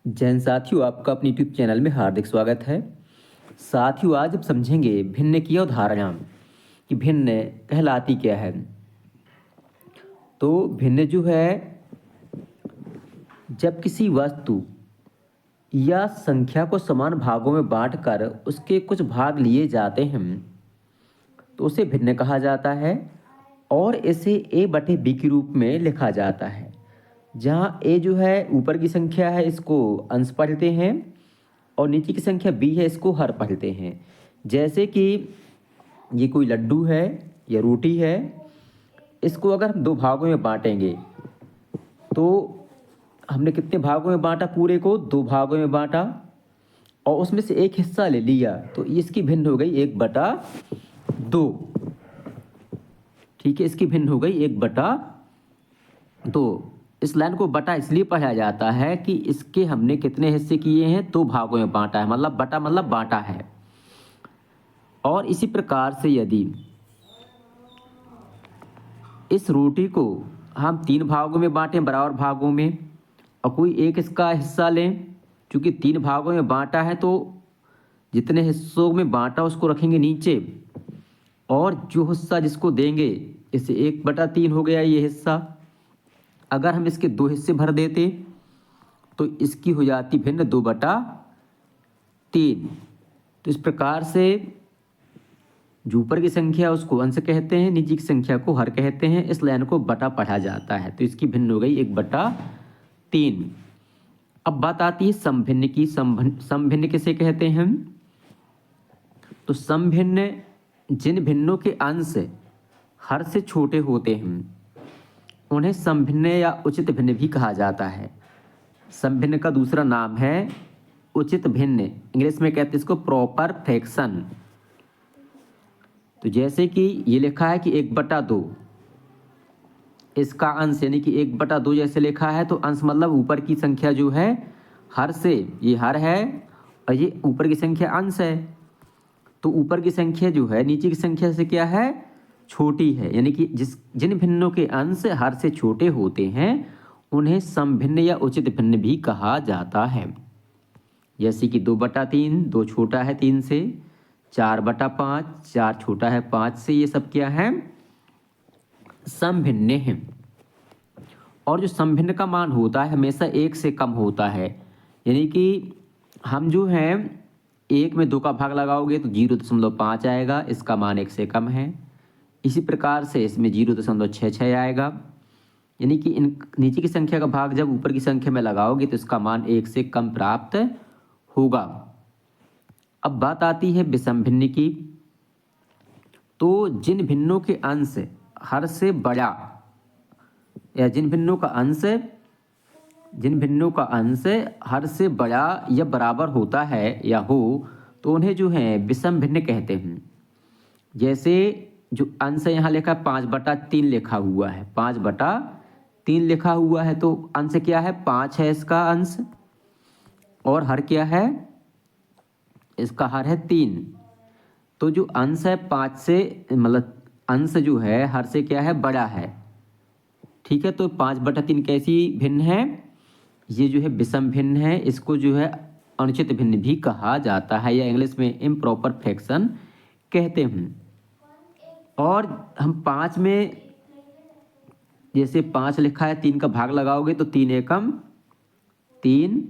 जैन साथियों, आपका अपने यूट्यूब चैनल में हार्दिक स्वागत है। साथियों, आज हम समझेंगे भिन्न की अवधारणा कि भिन्न कहलाती क्या है। तो भिन्न जो है, जब किसी वस्तु या संख्या को समान भागों में बांटकर उसके कुछ भाग लिए जाते हैं तो उसे भिन्न कहा जाता है और इसे ए बटे बी के रूप में लिखा जाता है। जहाँ ए जो है ऊपर की संख्या है, इसको अंश पढ़ते हैं, और नीचे की संख्या बी है, इसको हर पढ़ते हैं। जैसे कि ये कोई लड्डू है या रोटी है, इसको अगर हम दो भागों में बांटेंगे तो हमने कितने भागों में बांटा? पूरे को दो भागों में बांटा और उसमें से एक हिस्सा ले लिया, तो इसकी भिन्न हो गई 1/2। ठीक है, इसकी भिन्न हो गई 1/2। इस लाइन को बटा इसलिए पढ़ा जाता है कि इसके हमने कितने हिस्से किए हैं? दो भागों में बांटा है, मतलब बटा मतलब बांटा है। और इसी प्रकार से यदि इस रोटी को हम 3 भागों में बांटें, बराबर भागों में, और कोई एक इसका हिस्सा लें, क्योंकि 3 भागों में बांटा है तो जितने हिस्सों में बांटा उसको रखेंगे नीचे, और जो हिस्सा जिसको देंगे इसे 1/3 हो गया ये हिस्सा। अगर हम इसके 2 हिस्से भर देते तो इसकी हो जाती भिन्न 2/3। तो इस प्रकार से जो ऊपर की संख्या उसको अंश कहते हैं, नीचे की संख्या को हर कहते हैं। इस लाइन को बटा पढ़ा जाता है, तो इसकी भिन्न हो गई 1/3। अब बात आती है समभिन्न की। समभिन्न किसे कहते हैं? तो समभिन्न जिन भिन्नों के अंश हर से छोटे होते हैं उन्हें समभिन्न या उचित भिन्न भी कहा जाता है। समभिन्न का दूसरा नाम है उचित भिन्न, इंग्लिश में कहते हैं इसको प्रॉपर फ्रैक्शन। तो जैसे कि ये लिखा है कि 1/2, इसका अंश यानी कि 1/2 जैसे लिखा है, तो अंश मतलब ऊपर की संख्या जो है हर से, ये हर है और ये ऊपर की संख्या अंश है। तो ऊपर की संख्या जो है नीचे की संख्या से क्या है? छोटी है, यानी कि जिन भिन्नों के अंश हर से छोटे होते हैं उन्हें समभिन्न या उचित भिन्न भी कहा जाता है। जैसे कि 2/3, 2 छोटा है 3 से, 4/5, 4 छोटा है 5 से, ये सब क्या है? समभिन्न है। और जो समभिन्न का मान होता है हमेशा 1 से कम होता है, यानी कि हम जो है 1 में 2 का भाग लगाओगे तो 0.5 आएगा, इसका मान 1 से कम है। इसी प्रकार से इसमें 0.66 आएगा, यानी कि इन नीचे की संख्या का भाग जब ऊपर की संख्या में लगाओगे तो इसका मान 1 से कम प्राप्त होगा। अब बात आती है विषम भिन्न की। तो जिन भिन्नों के अंश हर से बड़ा, या जिन भिन्नों का अंश हर से बड़ा या बराबर होता है या हो, तो उन्हें जो है विषम भिन्न कहते हैं। जैसे जो अंश है यहाँ लिखा है 5/3 लिखा हुआ है, 5/3 लिखा हुआ है, तो अंश क्या है? 5 है इसका अंश, और हर क्या है? इसका हर है 3। तो जो अंश है 5 से, मतलब अंश जो है हर से क्या है? बड़ा है। ठीक है, तो 5/3 कैसी भिन्न है? ये जो है विषम भिन्न है, इसको जो है अनुचित भिन्न भी कहा जाता है, या इंग्लिश में इम्प्रॉपर फ्रैक्शन कहते हैं। और हम 5 में, जैसे 5 लिखा है, 3 का भाग लगाओगे तो 3 एकम 3,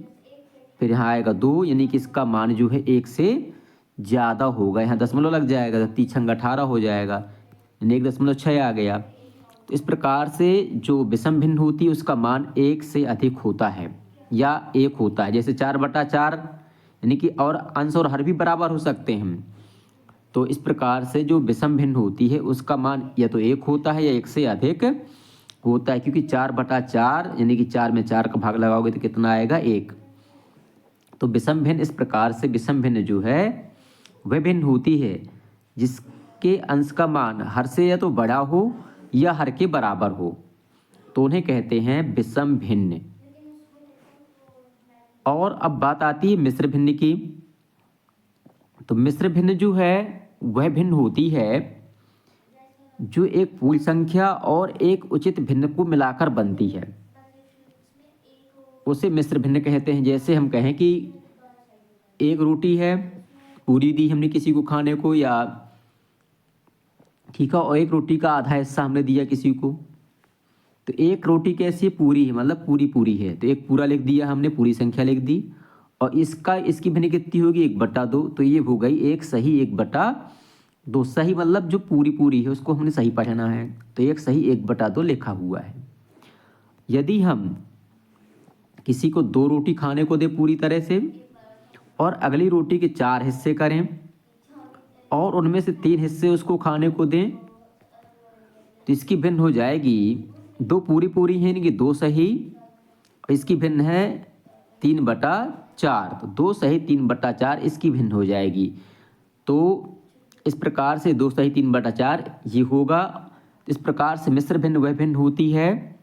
फिर यहाँ आएगा 2, यानी कि इसका मान जो है 1 से ज़्यादा होगा। यहाँ दशमलव लग जाएगा तो 3 × 18 हो जाएगा, यानी 1.6 आ गया। तो इस प्रकार से जो विषम भिन्न होती है उसका मान 1 से अधिक होता है या 1 होता है। जैसे 4/4, यानी कि और अंश और हर भी बराबर हो सकते हैं। तो इस प्रकार से जो विषम भिन्न होती है उसका मान या तो 1 होता है या 1 से अधिक होता है, क्योंकि 4/4 यानी कि 4 में 4 का भाग लगाओगे तो कितना आएगा? 1। तो विषम भिन्न इस प्रकार से, विषम भिन्न जो है वह भिन्न होती है जिसके अंश का मान हर से या तो बड़ा हो या हर के बराबर हो, तो उन्हें कहते हैं विषम भिन्न। और अब बात आती है मिश्र भिन्न की। तो मिश्र भिन्न जो है वह भिन्न होती है जो एक पूर्ण संख्या और एक उचित भिन्न को मिलाकर बनती है। उसे मिश्र भिन्न कहते हैं। जैसे हम कहें कि एक रोटी है, पूरी दी हमने किसी को खाने को, या ठीक है, और एक रोटी का आधा हिस्सा हमने दिया किसी को, तो एक रोटी कैसी है, पूरी है, मतलब पूरी पूरी है, तो एक पूरा लिख दिया हमने, पूरी संख्या लिख दी। और इसकी भिन्न कितनी होगी, 1/2, तो ये हो गई एक सही 1/2। सही मतलब जो पूरी पूरी है उसको हमने सही पढ़ना है, तो एक सही 1/2 लिखा हुआ है। यदि हम किसी को 2 रोटी खाने को दे पूरी तरह से, और अगली रोटी के 4 हिस्से करें, और उनमें से 3 हिस्से उसको खाने को दें, तो इसकी भिन्न हो जाएगी, 2 पूरी पूरी है, इनकी 2 सही, और इसकी भिन्न है 3/4, तो 2 सही 3/4 इसकी भिन्न हो जाएगी। तो इस प्रकार से 2 सही 3/4 ये होगा। इस प्रकार से मिश्र भिन्न वह भिन्न होती है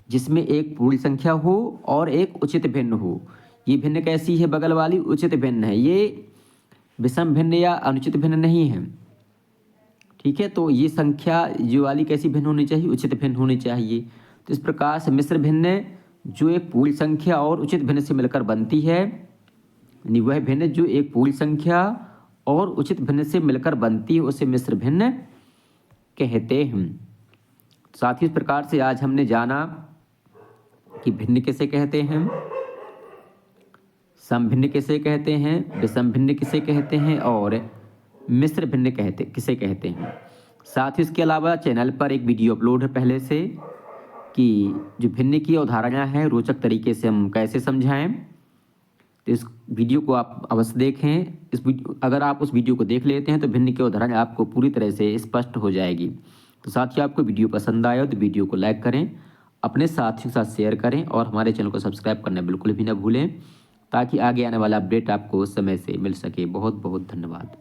जिसमें एक पूर्ण संख्या हो और एक उचित भिन्न हो। ये भिन्न कैसी है, बगल वाली उचित भिन्न है, ये विषम भिन्न या अनुचित भिन्न नहीं है, ठीक है। तो ये संख्या जो वाली कैसी भिन्न होनी चाहिए, उचित भिन्न होनी चाहिए। तो इस प्रकार से मिश्र भिन्न जो एक पूर्ण संख्या और उचित भिन्न से मिलकर बनती है, यानी वह भिन्न जो एक पूर्ण संख्या और उचित भिन्न से मिलकर बनती है, उसे मिश्र भिन्न कहते हैं। साथ ही इस प्रकार से आज हमने जाना कि भिन्न किसे कहते हैं, समभिन्न किसे कहते हैं, विषम भिन्न किसे कहते हैं, और मिश्र भिन्न किसे कहते हैं। साथ ही इसके अलावा चैनल पर एक वीडियो अपलोड है पहले से, कि जो भिन्न की अवधारणा है रोचक तरीके से हम कैसे समझाएं। तो इस वीडियो को आप अवश्य देखें। अगर आप उस वीडियो को देख लेते हैं तो भिन्न की अवधारणा आपको पूरी तरह से स्पष्ट हो जाएगी। तो साथ ही आपको वीडियो पसंद आया तो वीडियो को लाइक करें, अपने साथियों के साथ शेयर करें, और हमारे चैनल को सब्सक्राइब करना बिल्कुल भी ना भूलें, ताकि आगे आने वाला अपडेट आपको समय से मिल सके। बहुत बहुत धन्यवाद।